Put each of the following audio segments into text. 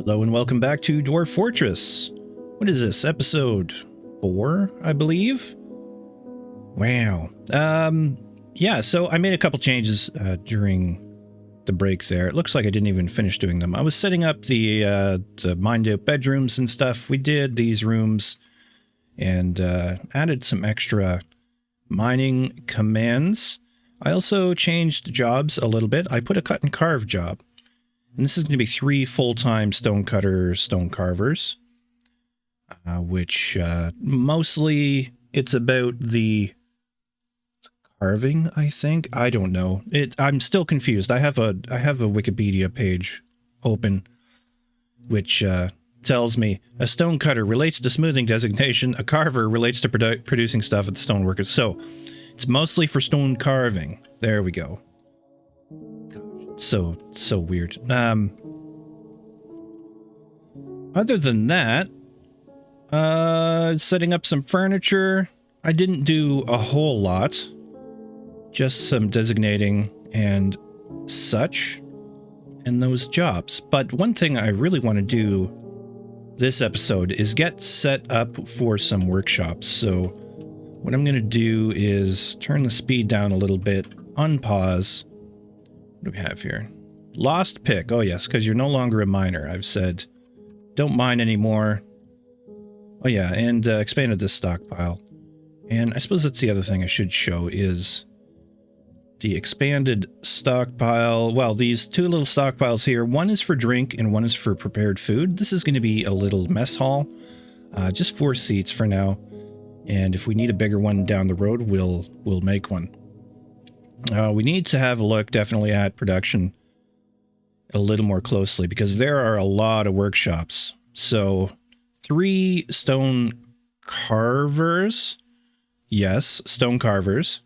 Hello and welcome back to Dwarf Fortress. What is this? Episode 4, I believe? Wow. Yeah, so I made a couple changes during the break there. It looks like I didn't even finish doing them. I was setting up the mined out bedrooms and stuff. We did these rooms and added some extra mining commands. I also changed jobs a little bit. I put a cut and carve job. And this is going to be 3 full-time stone carvers, which mostly it's about the carving, I think. I don't know. I'm still confused. I have a Wikipedia page open, which tells me a stone cutter relates to smoothing designation. A carver relates to producing stuff at the stoneworkers. So it's mostly for stone carving. There we go. So weird. Other than that, setting up some furniture. I didn't do a whole lot, just some designating and such in those jobs. But one thing I really want to do this episode is get set up for some workshops. So what I'm going to do is turn the speed down a little bit, unpause. What do we have here? Lost pick. Oh, yes, because you're no longer a miner. I've said don't mine anymore. Oh, yeah, and expanded this stockpile. And I suppose that's the other thing I should show is the expanded stockpile. Well, these 2 little stockpiles here. One is for drink and one is for prepared food. This is going to be a little mess hall. Just 4 seats for now. And if we need a bigger one down the road, we'll make one. We need to have a look definitely at production a little more closely because there are a lot of workshops. So 3 stone carvers. Yes, stone carvers.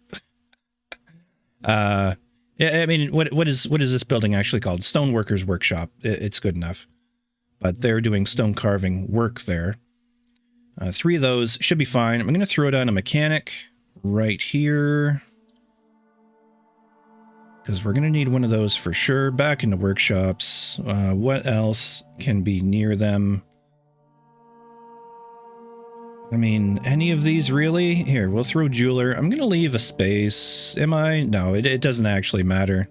Yeah, I mean, what is this building actually called? Stoneworkers Workshop. It's good enough. But they're doing stone carving work there. 3 of those should be fine. I'm going to throw down a mechanic right here, because we're going to need one of those for sure. Back in the workshops. What else can be near them? I mean, any of these really? Here, we'll throw jeweler. I'm going to leave a space. Am I? No, it doesn't actually matter.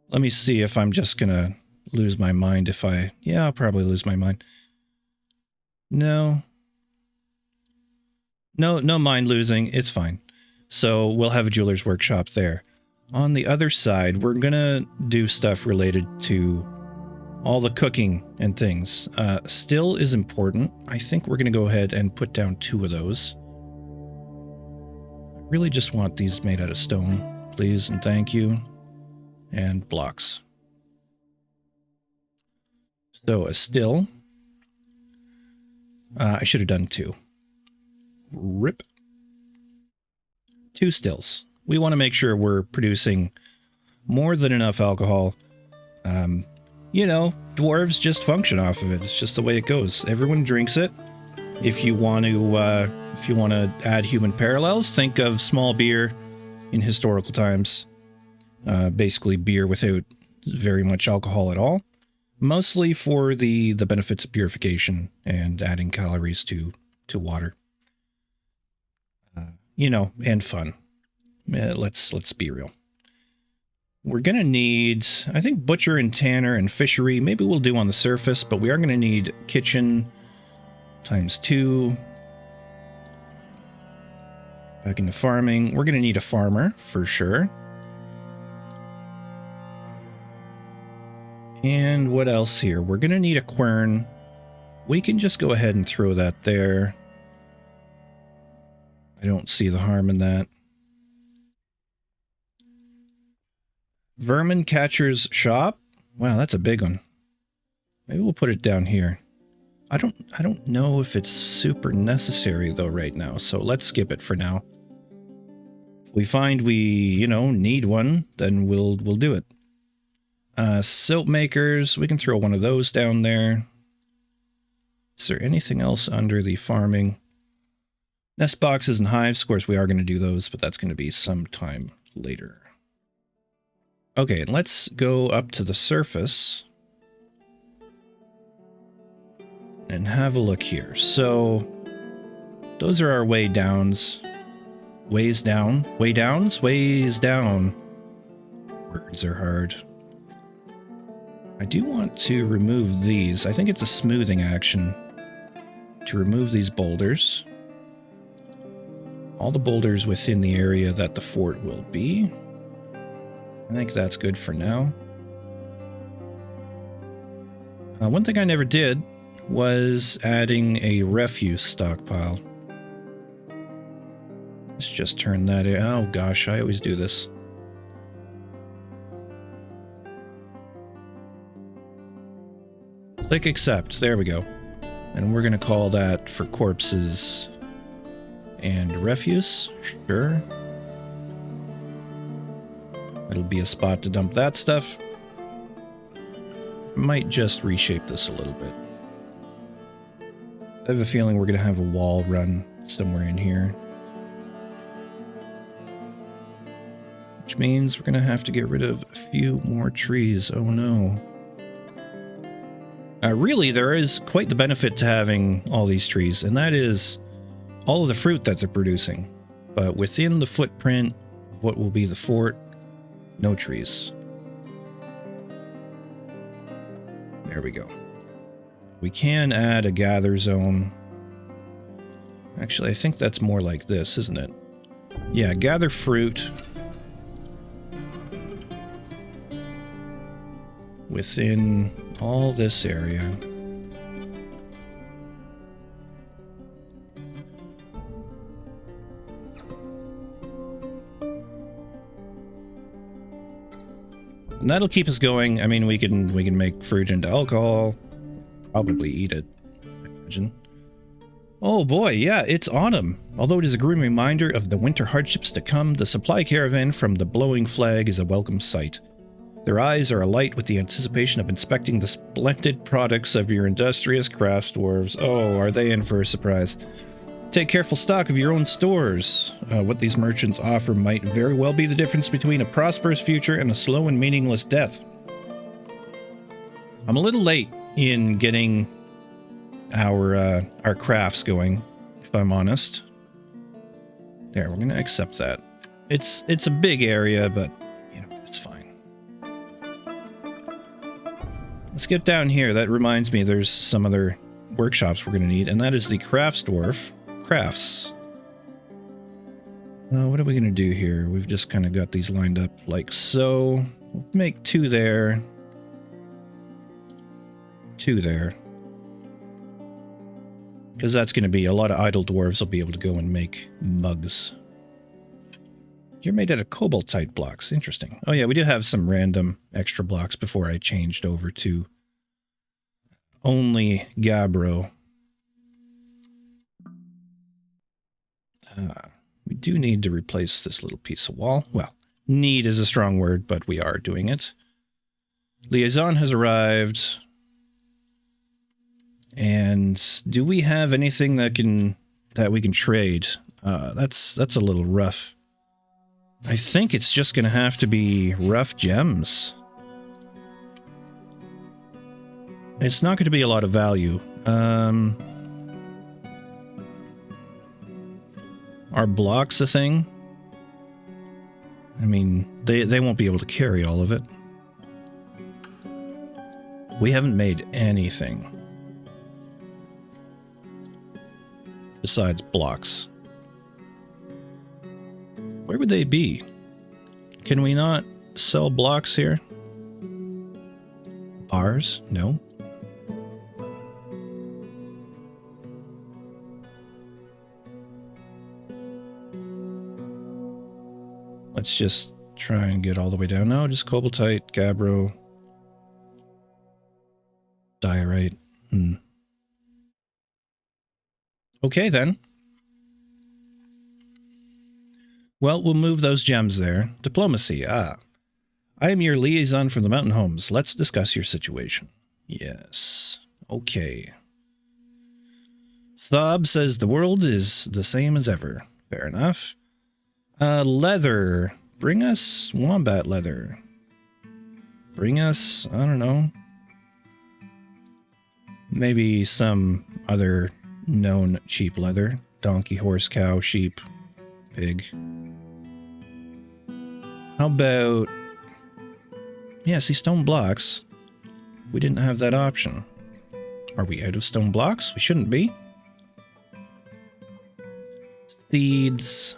Let me see if I'm just going to lose my mind if I... Yeah, I'll probably lose my mind. No. No mind losing. It's fine. So we'll have a jeweler's workshop there. On the other side, we're going to do stuff related to all the cooking and things. Still is important. I think we're going to go ahead and put down 2 of those. I really just want these made out of stone, please, and thank you. And blocks. So a still. I should have done 2. Rip. 2 stills. We want to make sure we're producing more than enough alcohol. You know, dwarves just function off of it. It's just the way it goes. Everyone drinks it. If you want to add human parallels, think of small beer in historical times. Basically beer without very much alcohol at all. Mostly for the benefits of purification and adding calories to water. You know, and fun. Let's be real. We're going to need, I think, butcher and tanner and fishery. Maybe we'll do on the surface, but we are going to need kitchen times 2. Back into farming. We're going to need a farmer for sure. And what else here? We're going to need a quern. We can just go ahead and throw that there. I don't see the harm in that. Vermin catcher's shop. Wow, that's a big one. Maybe we'll put it down here. I don't know if it's super necessary though right now, so let's skip it for now. If we find we, you know, need one, then we'll do it. Soap makers, we can throw one of those down there. Is there anything else under the farming? Nest boxes and hives, of course we are going to do those, but that's going to be sometime later. Okay, let's go up to the surface. And have a look here. So those are our way downs. Ways down. Way downs? Ways down. Words are hard. I do want to remove these. I think it's a smoothing action to remove these boulders. All the boulders within the area that the fort will be. I think that's good for now. One thing I never did was adding a refuse stockpile. Let's just turn that in. Oh gosh, I always do this. Click accept. There we go. And we're going to call that for corpses and refuse. Sure. It'll be a spot to dump that stuff. Might just reshape this a little bit. I have a feeling we're going to have a wall run somewhere in here. Which means we're going to have to get rid of a few more trees. Oh no. Really, there is quite the benefit to having all these trees, and that is all of the fruit that they're producing. But within the footprint of what will be the fort, no trees. There we go. We can add a gather zone. Actually, I think that's more like this, isn't it? Yeah, gather fruit within all this area. And that'll keep us going. I mean, we can make fruit into alcohol. Probably eat it, I imagine. Oh boy, yeah, it's autumn. Although it is a grim reminder of the winter hardships to come, the supply caravan from the Blowing Flag is a welcome sight. Their eyes are alight with the anticipation of inspecting the splendid products of your industrious crafts dwarves. Oh, are they in for a surprise? Take careful stock of your own stores. What these merchants offer might very well be the difference between a prosperous future and a slow and meaningless death. I'm a little late in getting our crafts going, if I'm honest. There, we're gonna accept that. It's a big area, but you know, it's fine. Let's get down here. That reminds me, there's some other workshops we're gonna need, and that is the crafts dwarf. Crafts. What are we gonna do here? We've just kind of got these lined up like so. We'll make 2 there. 2 there. Because that's going to be a lot of idle dwarves will be able to go and make mugs. You're made out of cobaltite blocks. Interesting. Oh yeah, we do have some random extra blocks before I changed over to only gabbro. We do need to replace this little piece of wall. Well, need is a strong word, but we are doing it. Liaison has arrived. And do we have anything that we can trade? That's a little rough. I think it's just going to have to be rough gems. It's not going to be a lot of value. Are blocks a thing? I mean, they won't be able to carry all of it. We haven't made anything besides blocks. Where would they be? Can we not sell blocks here? Bars? No. Let's just try and get all the way down. No, just cobaltite, gabbro, diorite. Okay, then. Well, we'll move those gems there. Diplomacy, I am your liaison from the mountain homes. Let's discuss your situation. Yes. Okay. Thob says the world is the same as ever. Fair enough. Leather. Bring us wombat leather. Bring us, I don't know, Maybe some other known cheap leather. Donkey, horse, cow, sheep, pig. How about... Yeah, see, stone blocks. We didn't have that option. Are we out of stone blocks? We shouldn't be. Seeds.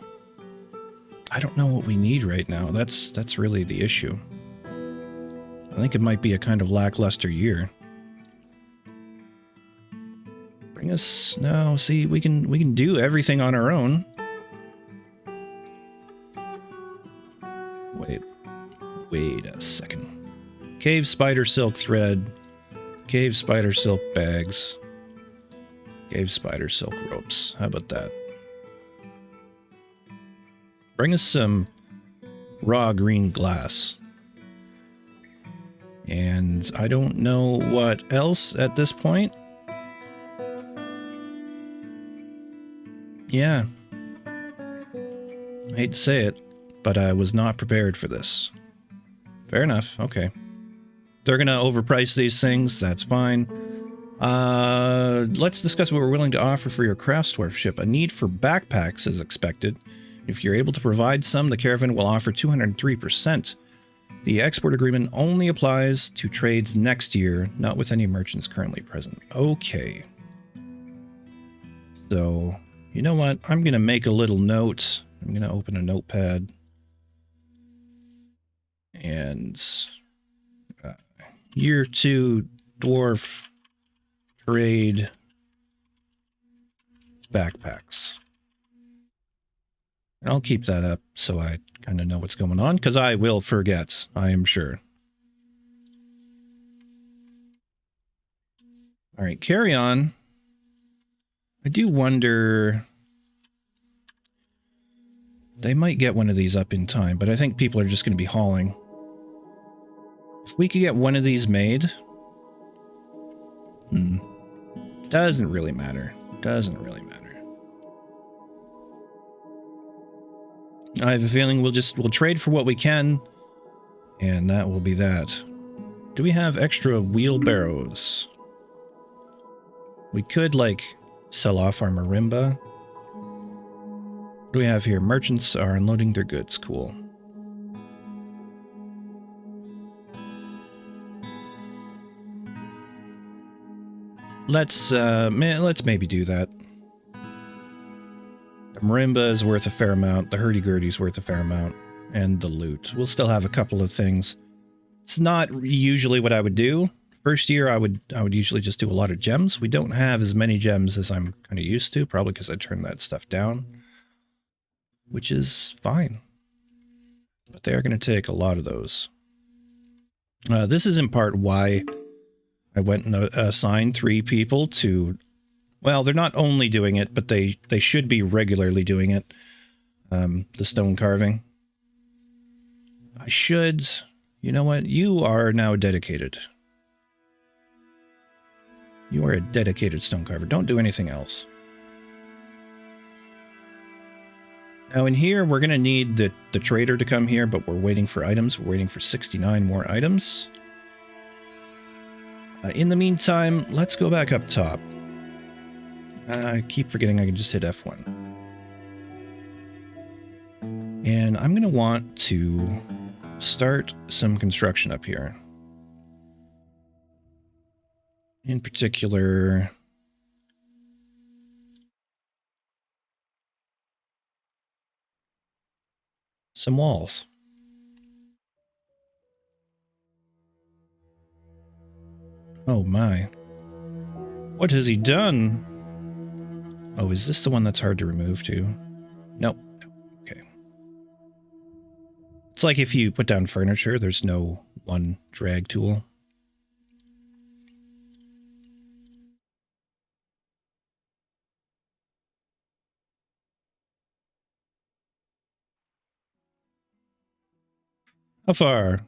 I don't know what we need right now. That's really the issue. I think it might be a kind of lackluster year. Bring us... No, see, we can do everything on our own. Wait a second. Cave spider silk thread. Cave spider silk bags. Cave spider silk ropes. How about that? Bring us some raw green glass. And I don't know what else at this point. Yeah. I hate to say it, but I was not prepared for this. Fair enough. Okay. They're going to overprice these things. That's fine. Let's discuss what we're willing to offer for your craft dwarfship. A need for backpacks is expected. If you're able to provide some, the caravan will offer 203%. The export agreement only applies to trades next year, not with any merchants currently present. Okay. So, you know what? I'm going to make a little note. I'm going to open a notepad. And year 2 dwarf trade backpacks. And I'll keep that up so I kind of know what's going on, because I will forget, I am sure. All right, carry on. I do wonder... They might get one of these up in time, but I think people are just going to be hauling. If we could get one of these made... Doesn't really matter. Doesn't really matter. I have a feeling we'll trade for what we can, and that will be that. Do we have extra wheelbarrows? We could, like, sell off our marimba. What do we have here? Merchants are unloading their goods. Cool. Let's maybe do that. The marimba is worth a fair amount. The hurdy-gurdy is worth a fair amount. And the loot. We'll still have a couple of things. It's not usually what I would do. First year, I would usually just do a lot of gems. We don't have as many gems as I'm kind of used to, probably because I turned that stuff down. Which is fine. But they are going to take a lot of those. This is in part why I went and assigned 3 people to... Well, they're not only doing it, but they should be regularly doing it. The stone carving. I should... You know what? You are now dedicated. You are a dedicated stone carver. Don't do anything else. Now in here, we're going to need the trader to come here, but we're waiting for items. We're waiting for 69 more items. In the meantime, let's go back up top. I keep forgetting I can just hit F1. And I'm going to want to start some construction up here. In particular... some walls. Oh my. What has he done? Oh, is this the one that's hard to remove too? Nope. Okay. It's like if you put down furniture, there's no one drag tool. How far?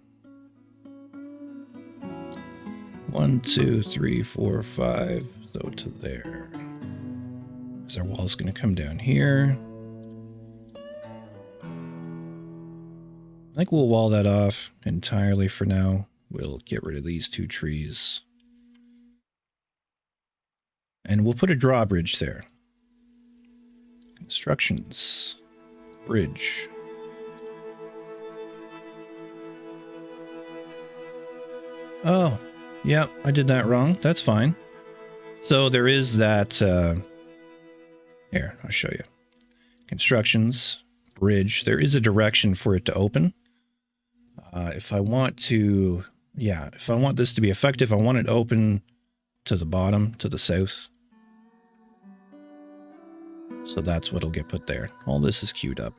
1, 2, 3, 4, 5. So to there. Because our wall's going to come down here. I think we'll wall that off entirely for now. We'll get rid of these 2 trees. And we'll put a drawbridge there. Instructions. Bridge. Oh, yeah, I did that wrong. That's fine. So there is that, here, I'll show you. Constructions, bridge. There is a direction for it to open. If I want to, yeah, if I want this to be effective, I want it open to the bottom, to the south. So that's what'll get put there. All this is queued up.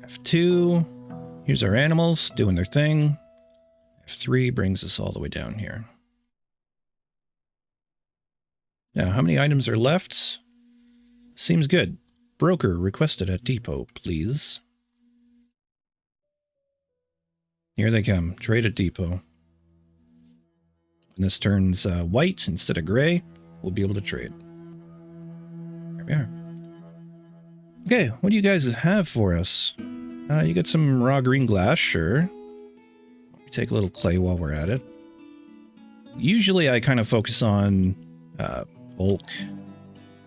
F2. Here's our animals doing their thing. F3 brings us all the way down here. Now, how many items are left? Seems good. Broker requested at depot, please. Here they come. Trade at depot. When this turns white instead of gray, we'll be able to trade. There we are. Okay, what do you guys have for us? You got some raw green glass, sure. Take a little clay while we're at it. Usually I kind of focus on bulk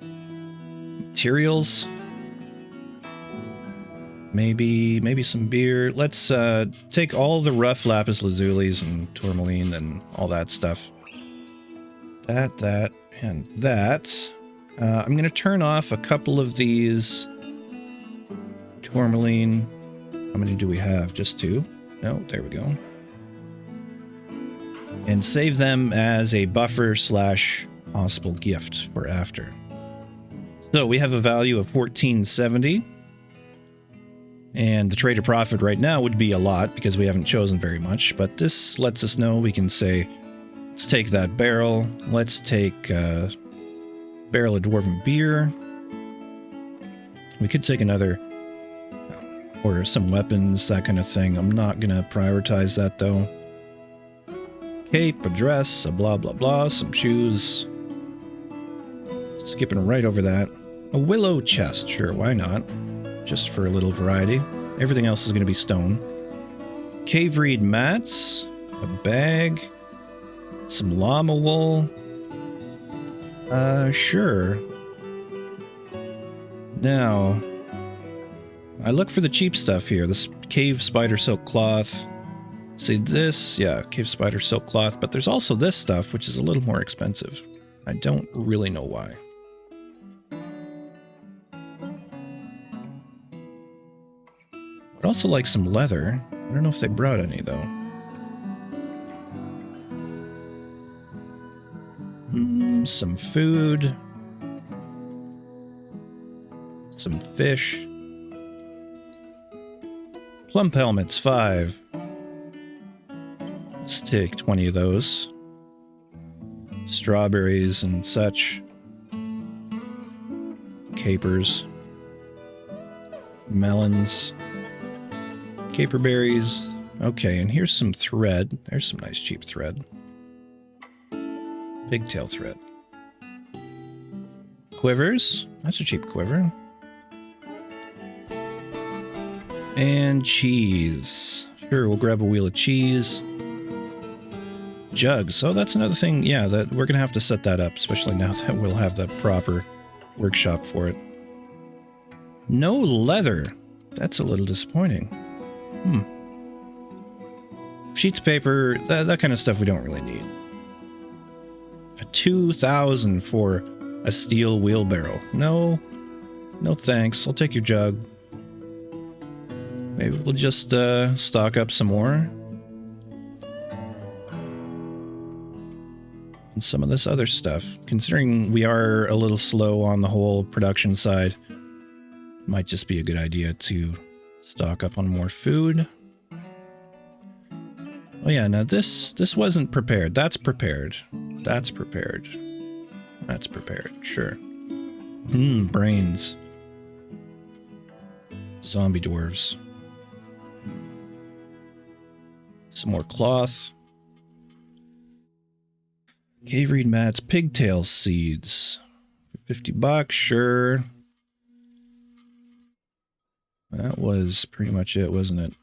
materials. Maybe some beer. Let's take all the rough lapis lazulis and tourmaline and all that stuff. That, and that. I'm going to turn off a couple of these tourmaline. How many do we have? Just 2? No, there we go. And save them as a buffer / possible gift for after. So we have a value of 1470. And the trader profit right now would be a lot because we haven't chosen very much. But this lets us know we can say, let's take that barrel. Let's take a barrel of dwarven beer. We could take another, or some weapons, that kind of thing. I'm not going to prioritize that though. Cape, a dress, a blah blah blah, some shoes. Skipping right over that. A willow chest, sure, why not? Just for a little variety. Everything else is going to be stone. Cave reed mats, a bag, some llama wool. Sure. Now, I look for the cheap stuff here. This cave spider silk cloth. See this? Yeah, cave spider silk cloth. But there's also this stuff, which is a little more expensive. I don't really know why. I'd also like some leather. I don't know if they brought any, though. Some food. Some fish. Plump helmets, 5. Let's take 20 of those. Strawberries and such. Capers. Melons. Caperberries. Okay, and here's some thread. There's some nice cheap thread. Pigtail thread. Quivers. That's a cheap quiver. And cheese. Sure, we'll grab a wheel of cheese. Jugs. Oh, that's another thing. Yeah, that we're going to have to set that up, especially now that we'll have the proper workshop for it. No leather. That's a little disappointing. Sheets of paper, that kind of stuff we don't really need. A 2,000 for a steel wheelbarrow. No thanks. I'll take your jug. Maybe we'll just stock up some more. And some of this other stuff. Considering we are a little slow on the whole production side, might just be a good idea to stock up on more food. Oh yeah, now this wasn't prepared. That's prepared. That's prepared. That's prepared. Sure. Brains. Zombie dwarves. Some more cloth. Cave reed mats, pigtail seeds. For $50, sure. That was pretty much it, wasn't it?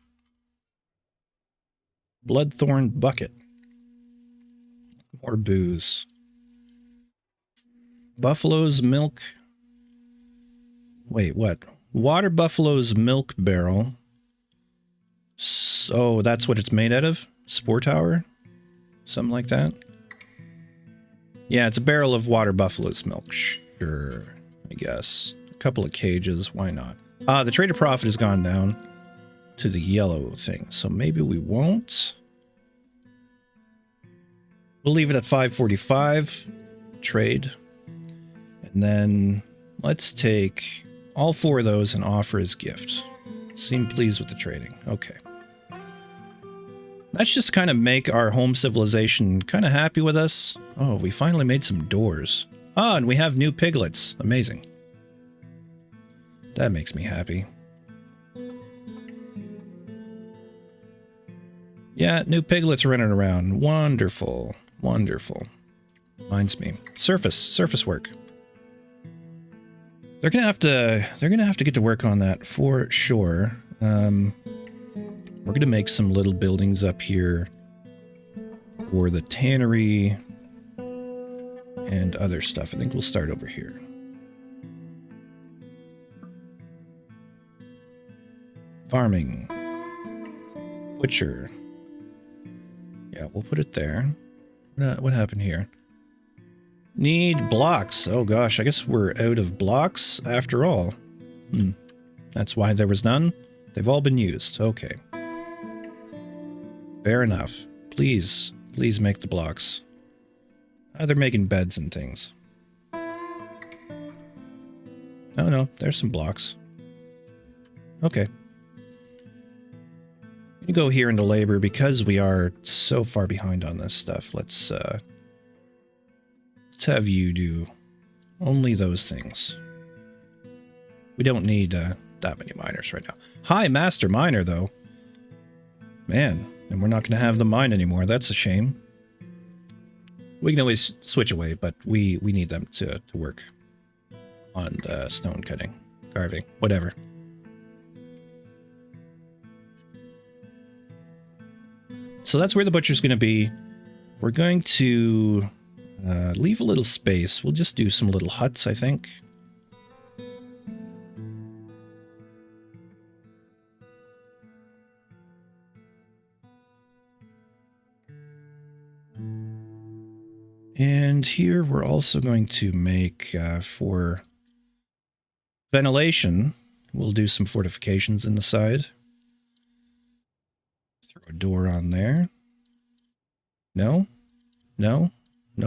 Bloodthorn bucket. More booze. Buffalo's milk. Wait, what? Water buffalo's milk barrel. So that's what it's made out of? Spore tower? Something like that? Yeah, it's a barrel of water buffalo's milk. Sure, I guess. A couple of cages, why not? The trader profit has gone down to the yellow thing, so maybe we won't. We'll leave it at 545. Trade. And then let's take all 4 of those and offer as gift. Seem pleased with the trading. Okay. That's just to kind of make our home civilization kind of happy with us. Oh, we finally made some doors. Oh, and we have new piglets. Amazing. That makes me happy. Yeah, new piglets running around. Wonderful. Wonderful. Reminds me. Surface work. They're gonna have to get to work on that for sure. We're gonna make some little buildings up here for the tannery and other stuff. I think we'll start over here. Farming. Butcher. Yeah, we'll put it there. What happened here? Need blocks. Oh gosh, I guess we're out of blocks after all. That's why there was none. They've all been used. Okay. Fair enough. Please make the blocks. They're making beds and things. No, there's some blocks. Okay. You go here into labor because we are so far behind on this stuff. Let's have you do only those things. We don't need that many miners right now. Hi, master miner, though. Man, and we're not going to have the mine anymore. That's a shame. We can always switch away, but we need them to work on the stone cutting, carving, whatever. So that's where the butcher's going to be. We're going to leave a little space. We'll just do some little huts, I think. And here we're also going to make, for ventilation, we'll do some fortifications in the side. Throw a door on there. No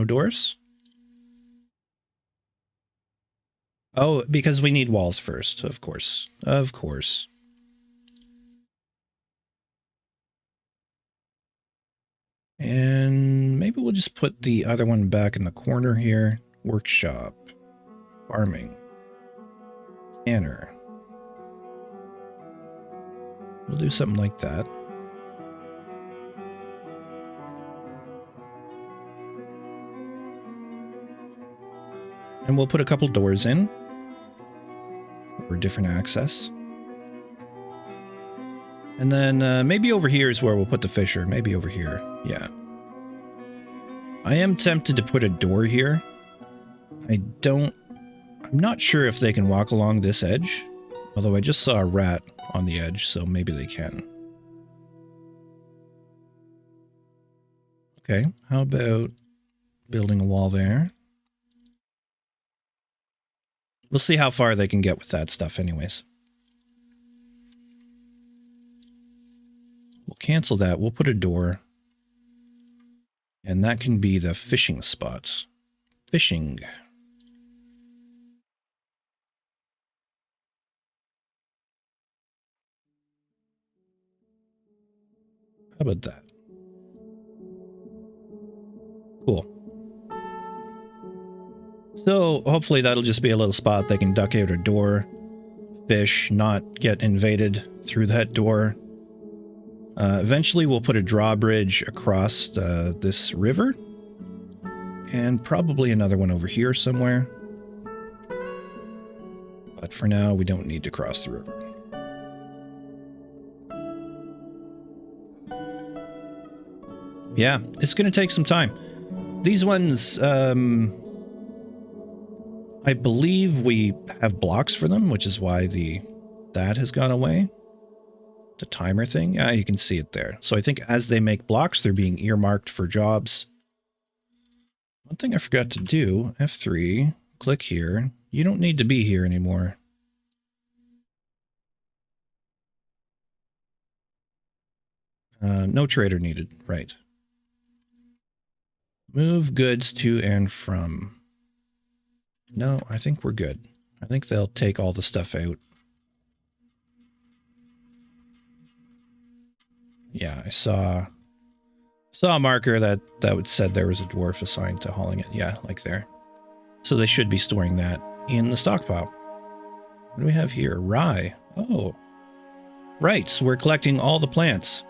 doors? Oh, because we need walls first, of course. Of course. And maybe we'll just put the other one back in the corner here. Workshop. Farming. Tanner. We'll do something like that. And we'll put a couple doors in for different access. And then maybe over here is where we'll put the fisher. Maybe over here. Yeah. I am tempted to put a door here. I'm not sure if they can walk along this edge. Although I just saw a rat on the edge, so maybe they can. Okay, how about building a wall there? We'll see how far they can get with that stuff anyways. We'll cancel that. We'll put a door. And that can be the fishing spot. Fishing. How about that? Cool. So hopefully that'll just be a little spot they can duck out a door, fish, not get invaded through that door. Eventually we'll put a drawbridge across this river, and probably another one over here somewhere. But for now, we don't need to cross the river. Yeah, it's going to take some time. These ones, I believe we have blocks for them, which is why that has gone away. The timer thing. Yeah, you can see it there. So I think as they make blocks, they're being earmarked for jobs. One thing I forgot to do, F3, click here. You don't need to be here anymore. No trader needed, right. Move goods to and from. No, I think we're good. I think they'll take all the stuff out. Yeah, I saw a marker that said there was a dwarf assigned to hauling it. Yeah, like there. So they should be storing that in the stockpile. What do we have here? Rye. Oh. Right, so we're collecting all the plants.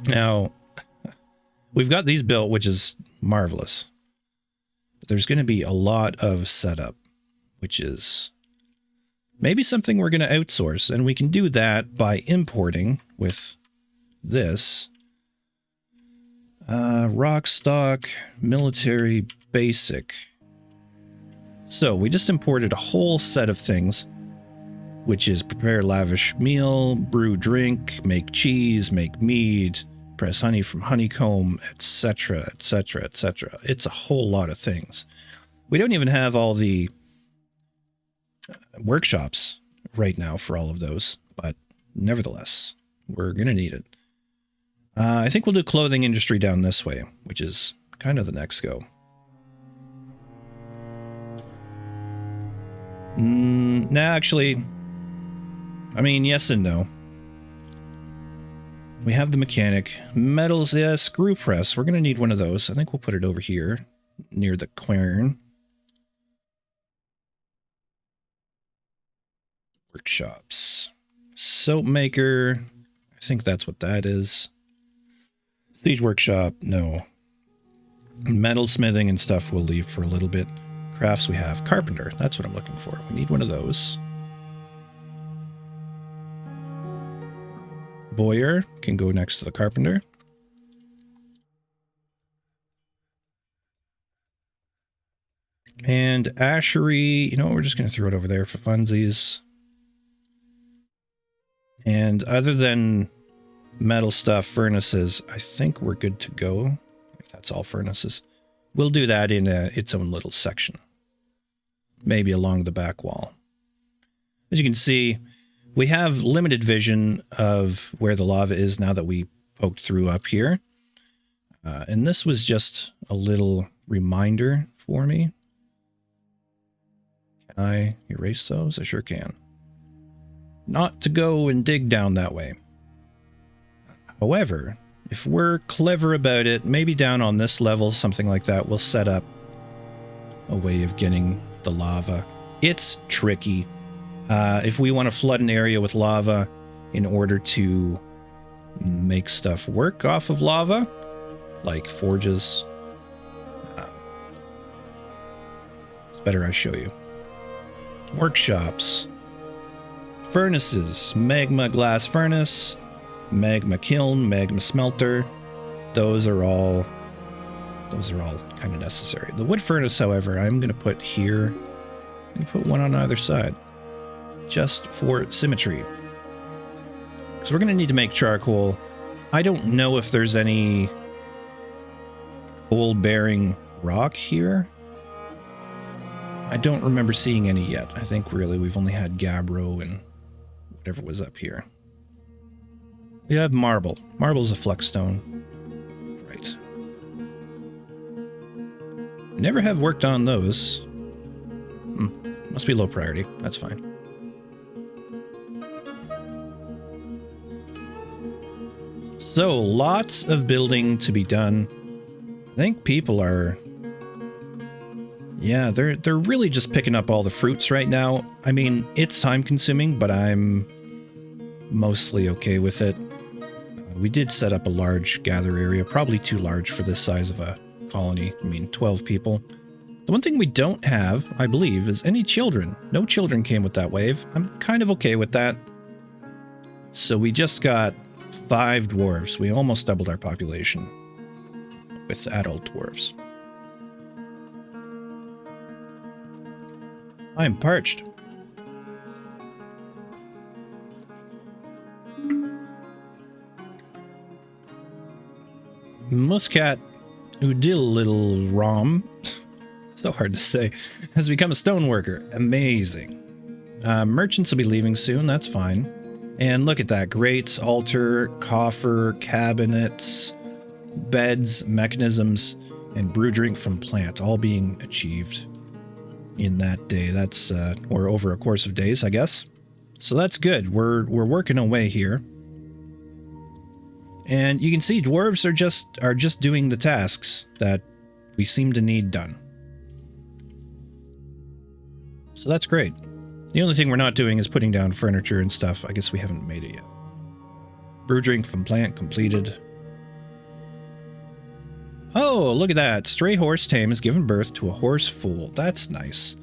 Now, we've got these built, which is marvelous. But there's going to be a lot of setup, which is maybe something we're going to outsource. And we can do that by importing with this. Rock stock, military, basic. So we just imported a whole set of things, which is prepare lavish meal, brew drink, make cheese, make mead, press honey from honeycomb, etc., etc., etc. It's a whole lot of things. We don't even have all the workshops right now for all of those, but nevertheless, we're going to need it. I think we'll do clothing industry down this way, which is kind of the next go. Nah, actually, I mean, yes and no. We have the mechanic. Metals, yeah, screw press. We're going to need one of those. I think we'll put it over here near the quern. Workshops. Soap maker. I think that's what that is. Siege workshop, no. Metal smithing and stuff we'll leave for a little bit. Crafts we have. Carpenter, that's what I'm looking for. We need one of those. Bowyer can go next to the carpenter. And ashery, you know, we're just going to throw it over there for funsies. And other than metal stuff, furnaces, I think we're good to go. That's all furnaces. We'll do that in its own little section. Maybe along the back wall. As you can see, we have limited vision of where the lava is now that we poked through up here. And this was just a little reminder for me. Can I erase those? I sure can. Not to go and dig down that way. However, if we're clever about it, maybe down on this level, something like that, we'll set up a way of getting the lava. It's tricky. If we want to flood an area with lava in order to make stuff work off of lava, like forges, it's better I show you. Workshops, furnaces, magma glass furnace, magma kiln, magma smelter. Those are all kind of necessary. The wood furnace, however, I'm going to put here. I'm going to put one on either side, just for symmetry. Because we're going to need to make charcoal. I don't know if there's any coal-bearing rock here. I don't remember seeing any yet. I think really we've only had gabbro and whatever was up here. We have marble. Marble's a flexstone. Right. Never have worked on those. Must be low priority. That's fine. So, lots of building to be done. I think people are... Yeah, they're really just picking up all the fruits right now. I mean, it's time consuming, but I'm mostly okay with it. We did set up a large gather area, probably too large for this size of a colony. I mean, 12 people. The one thing we don't have, I believe, is any children. No children came with that wave. I'm kind of okay with that. So we just got 5 dwarves. We almost doubled our population with adult dwarves. I'm parched. Muscat Udil Rom, so hard to say, has become a stoneworker. Amazing. Merchants will be leaving soon, that's fine. And look at that, great altar, coffer, cabinets, beds, mechanisms, and brew drink from plant, all being achieved in that day. That's, or over a course of days, I guess. So that's good, we're working away here. And you can see dwarves are just doing the tasks that we seem to need done. So that's great. The only thing we're not doing is putting down furniture and stuff. I guess we haven't made it yet. Brew drink from plant completed. Oh, look at that. Stray horse tame has given birth to a horse foal. That's nice.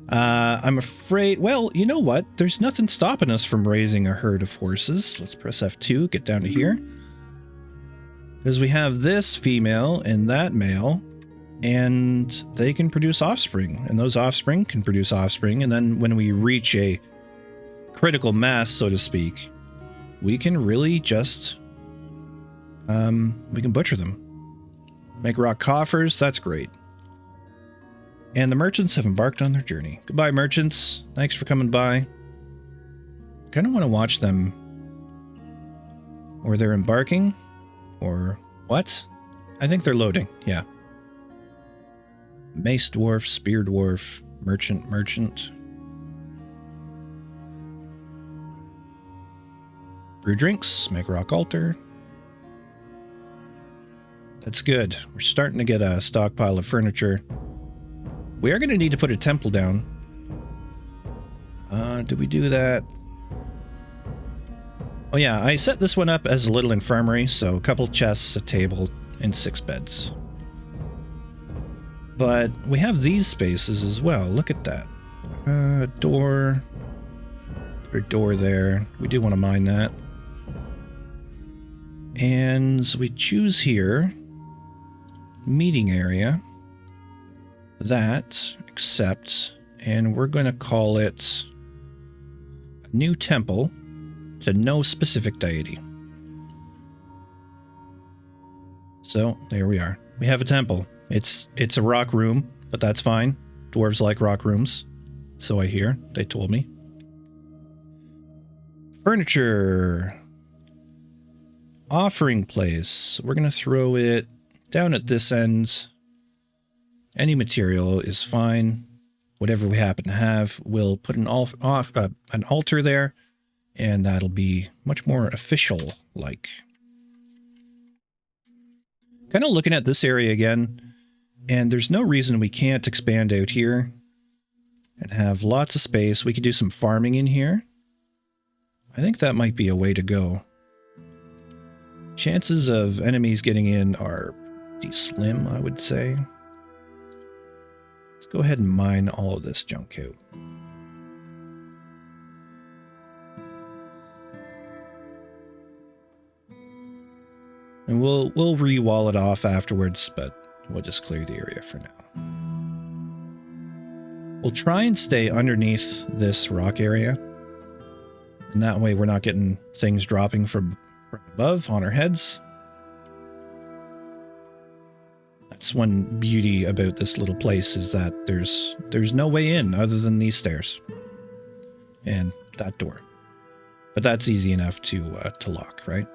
I'm afraid, well, you know what? There's nothing stopping us from raising a herd of horses. Let's press F2, get down to here. Because we have this female and that male, and they can produce offspring, and those offspring can produce offspring, and then when we reach a critical mass, so to speak, we can really just, we can butcher them. Make rock coffers, that's great. And the merchants have embarked on their journey. Goodbye, merchants. Thanks for coming by. Kind of want to watch them, or they're embarking. Or what? I think they're loading, yeah. Mace dwarf, spear dwarf, merchant. Brew drinks, make rock altar. That's good. We're starting to get a stockpile of furniture. We are going to need to put a temple down. Did we do that? Oh yeah, I set this one up as a little infirmary, so a couple chests, a table, and 6 beds. But we have these spaces as well. Look at that. Door. Put a door there. We do want to mine that. And so we choose here. Meeting area. That. Accept. And we're going to call it a new temple to no specific deity. So there we are. We have a temple. It's a rock room, but that's fine. Dwarves like rock rooms. So I hear. They told me. Furniture. Offering place. We're going to throw it down at this end. Any material is fine. Whatever we happen to have, we'll put an altar there, and that'll be much more official-like. Kind of looking at this area again, and there's no reason we can't expand out here and have lots of space. We could do some farming in here. I think that might be a way to go. Chances of enemies getting in are pretty slim, I would say. Let's go ahead and mine all of this junk out. And we'll re-wall it off afterwards, but we'll just clear the area for now. We'll try and stay underneath this rock area. And that way we're not getting things dropping from above on our heads. That's one beauty about this little place, is that there's no way in other than these stairs. And that door. But that's easy enough to lock, right?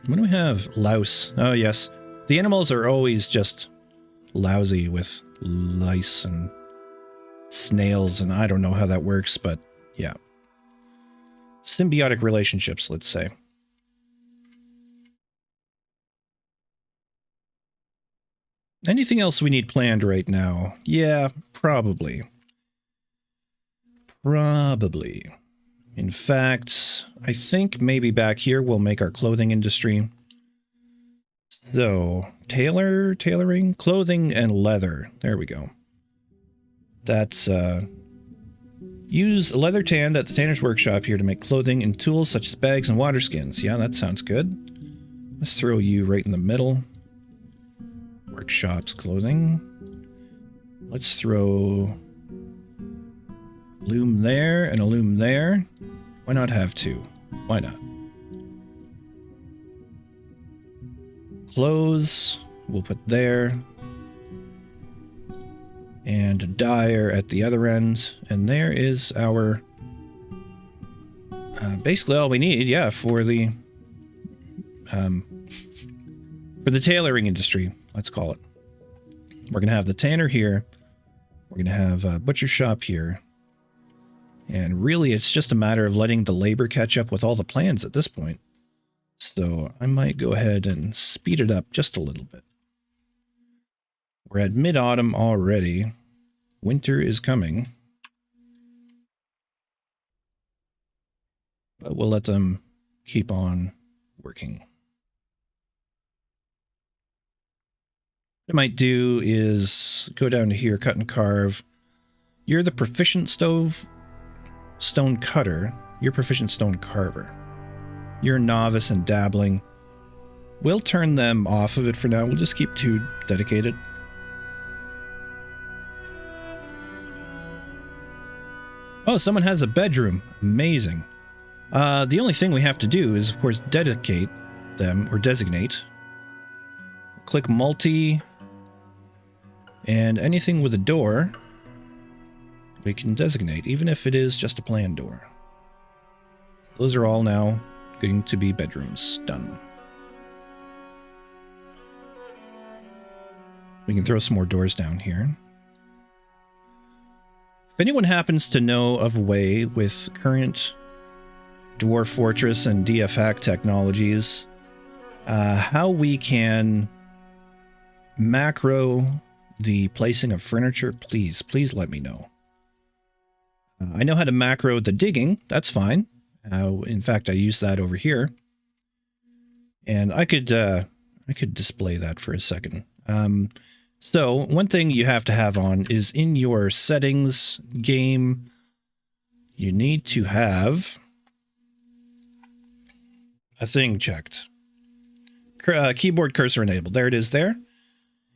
What do we have? Louse. Oh, yes. The animals are always just lousy with lice and snails, and I don't know how that works, but yeah. Symbiotic relationships, let's say. Anything else we need planned right now? Yeah, probably. Probably. In fact, I think maybe back here we'll make our clothing industry. So, tailoring, clothing, and leather. There we go. That's, use a leather tanned at the tanner's workshop here to make clothing and tools such as bags and water skins. Yeah, that sounds good. Let's throw you right in the middle. Workshops, clothing. Let's throw a loom there and a loom there. Why not have two? Why not? Clothes, we'll put there. And a dyer at the other end. And there is our... basically all we need, yeah, for the tailoring industry, let's call it. We're going to have the tanner here. We're going to have a butcher shop here. And really, it's just a matter of letting the labor catch up with all the plans at this point. So I might go ahead and speed it up just a little bit. We're at mid-autumn already. Winter is coming. But we'll let them keep on working. What I might do is go down to here, cut and carve. You're the proficient stone cutter. You're proficient stone carver. You're novice and dabbling. We'll turn them off of it for now. We'll just keep two dedicated. Oh, someone has a bedroom. Amazing. The only thing we have to do is, of course, dedicate them, or designate. Click multi, and anything with a door, we can designate, even if it is just a planned door. Those are all now going to be bedrooms. Done. We can throw some more doors down here. If anyone happens to know of a way with current Dwarf Fortress and DF hack technologies, how we can macro the placing of furniture, please let me know. I know how to macro the digging, that's fine. In fact, I use that over here. And I could display that for a second. So one thing you have to have on is in your settings game, you need to have a thing checked. Keyboard cursor enabled. There it is there.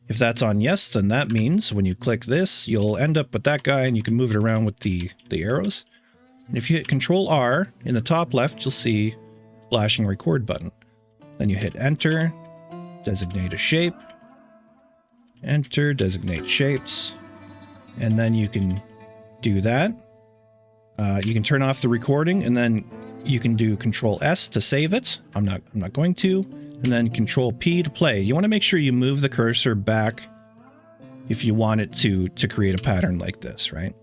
If that's on yes, then that means when you click this, you'll end up with that guy and you can move it around with the arrows. And if you hit Control R in the top left, you'll see flashing record button. Then you hit enter, designate a shape, enter, designate shapes, and then you can do that. You can turn off the recording, and then you can do Control S to save it. I'm not going to. And then Control P to play. You want to make sure you move the cursor back if you want it to create a pattern like this, right?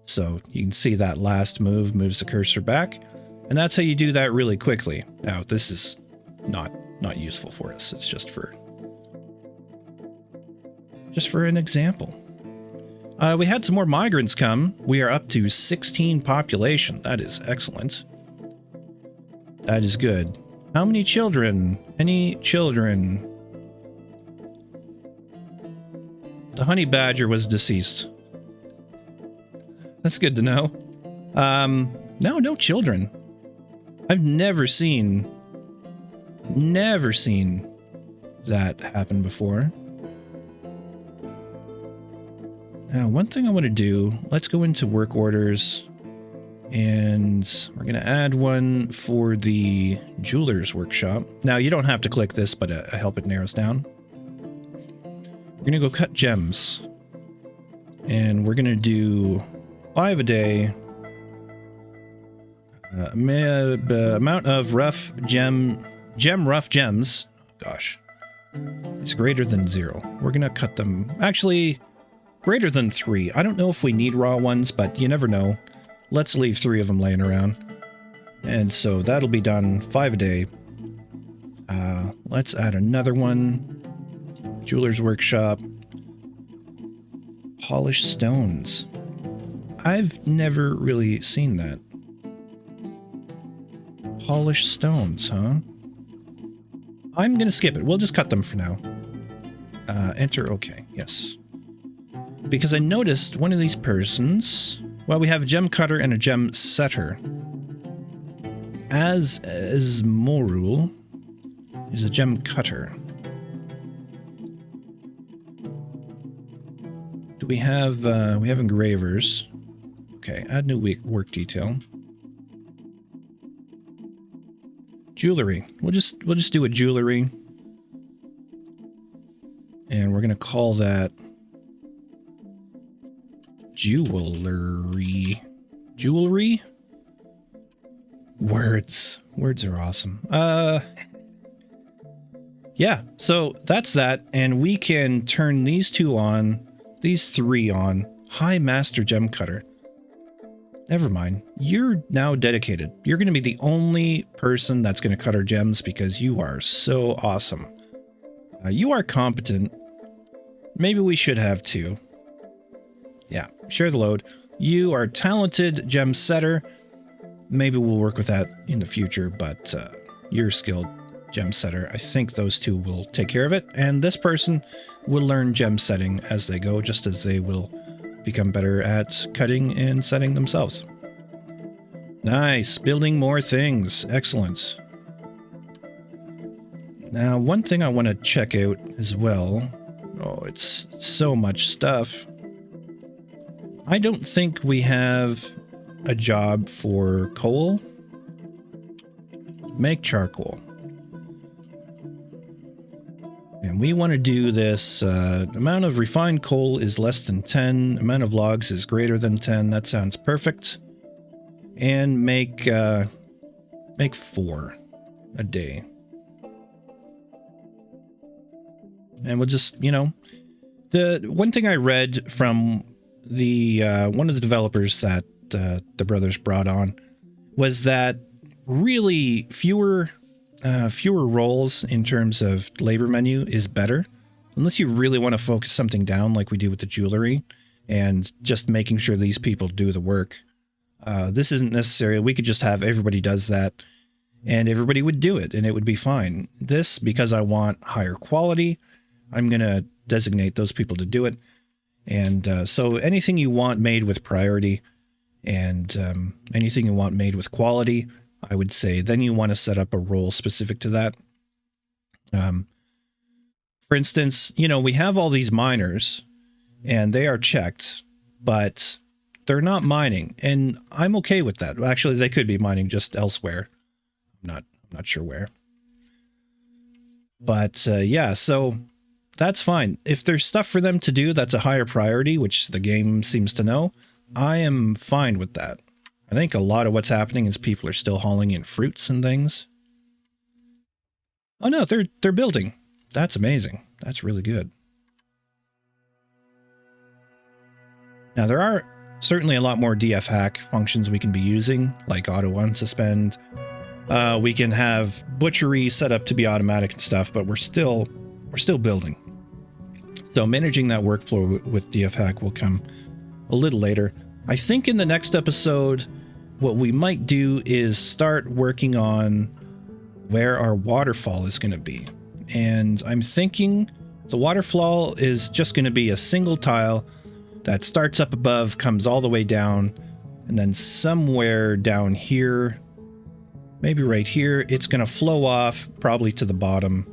So you can see that last move moves the cursor back, and that's how you do that really quickly. Now, this is not useful for us. It's just for an example. We had some more migrants come. We are up to 16 population. That is excellent. That is good. How many children? Any children? The honey badger was deceased. That's good to know. No children. I've never seen that happen before. Now, one thing I want to do, let's go into work orders, and we're going to add one for the jeweler's workshop. Now, you don't have to click this, but I hope it narrows down. We're going to go cut gems, and we're going to do 5 a day. Amount of rough rough gems. Gosh, it's greater than 0. We're going to cut them. Actually, greater than 3. I don't know if we need raw ones, but you never know. Let's leave 3 of them laying around. And so that'll be done 5 a day. Let's add another one. Jeweler's workshop. Polished stones. I've never really seen that. Polished stones, huh? I'm gonna skip it. We'll just cut them for now. Enter okay. Yes. Because I noticed one of these persons... Well, we have a gem cutter and a gem setter. As Morul is a gem cutter. Do we have engravers? Okay, add new work detail. Jewelry. We'll just do a jewelry. And we're gonna call that jewelry. Jewelry? Words are awesome. Yeah, so that's that, and we can turn these two on, these three on. High Master Gem Cutter. Never mind. You're now dedicated. You're going to be the only person that's going to cut our gems because you are so awesome. You are competent. Maybe we should have two. Yeah, share the load. You are talented gem setter. Maybe we'll work with that in the future, but you're skilled gem setter. I think those two will take care of it, and this person will learn gem setting as they go, just as they will become better at cutting and setting themselves. Nice, building more things. Excellent. Now, one thing I want to check out as well. Oh, it's so much stuff. I don't think we have a job for coal. Make charcoal. And we want to do this. Amount of refined coal is less than 10. Amount of logs is greater than 10. That sounds perfect. And make 4 a day. And we'll just, you know, the one thing I read from the one of the developers that the brothers brought on was that really fewer roles in terms of labor menu is better, unless you really want to focus something down like we do with the jewelry and just making sure these people do the work. This isn't necessary. We could just have everybody does that and everybody would do it and it would be fine. This, because I want higher quality, I'm going to designate those people to do it. And so anything you want made with priority and anything you want made with quality, I would say then you want to set up a role specific to that. For instance, you know, we have all these miners and they are checked, but they're not mining. And I'm okay with that. Actually, they could be mining just elsewhere. I'm not sure where. But yeah, so that's fine. If there's stuff for them to do that's a higher priority, which the game seems to know, I am fine with that. I think a lot of what's happening is people are still hauling in fruits and things. Oh no, they're building. That's amazing. That's really good. Now there are certainly a lot more DF hack functions we can be using, like auto unsuspend. We can have butchery set up to be automatic and stuff, but we're still building. So managing that workflow with DF hack will come a little later. I think in the next episode, what we might do is start working on where our waterfall is going to be. And I'm thinking the waterfall is just going to be a single tile that starts up above, comes all the way down, and then somewhere down here, maybe right here, it's going to flow off probably to the bottom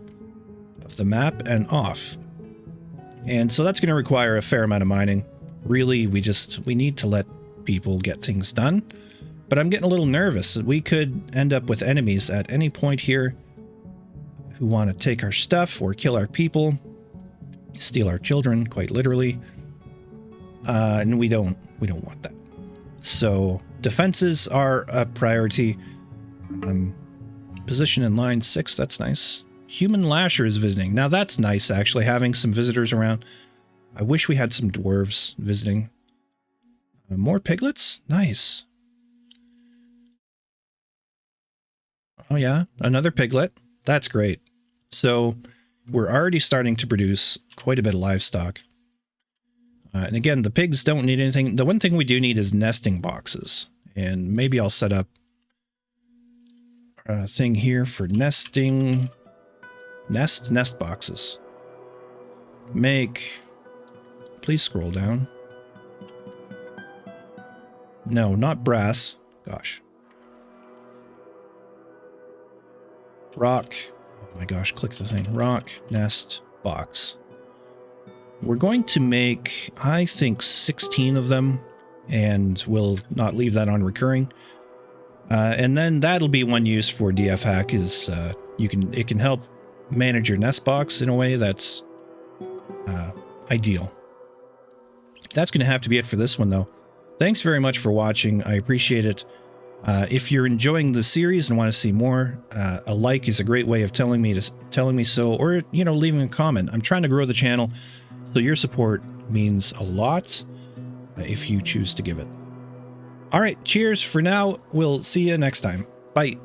of the map and off. And so that's going to require a fair amount of mining. Really, we need to let people get things done. But I'm getting a little nervous. We could end up with enemies at any point here who want to take our stuff or kill our people, steal our children, quite literally. And we don't want that. So defenses are a priority. Position in line 6, that's nice. Human Lasher is visiting. Now that's nice, actually, having some visitors around. I wish we had some dwarves visiting. More piglets? Nice. Oh yeah, another piglet. That's great. So we're already starting to produce quite a bit of livestock. And again, the pigs don't need anything. The one thing we do need is nesting boxes. And maybe I'll set up a thing here for nesting. Nest boxes. Please scroll down. No, not brass. Gosh. Rock. Oh my gosh, click the thing. Rock, nest, box. We're going to make, I think, 16 of them, and we'll not leave that on recurring. And then that'll be one use for DF Hack is it can help manage your nest box in a way that's ideal. That's going to have to be it for this one, though. Thanks very much for watching. I appreciate it. If you're enjoying the series and want to see more, a like is a great way of telling me so, or leaving a comment. I'm trying to grow the channel, so your support means a lot if you choose to give it. All right, cheers for now. We'll see you next time. Bye.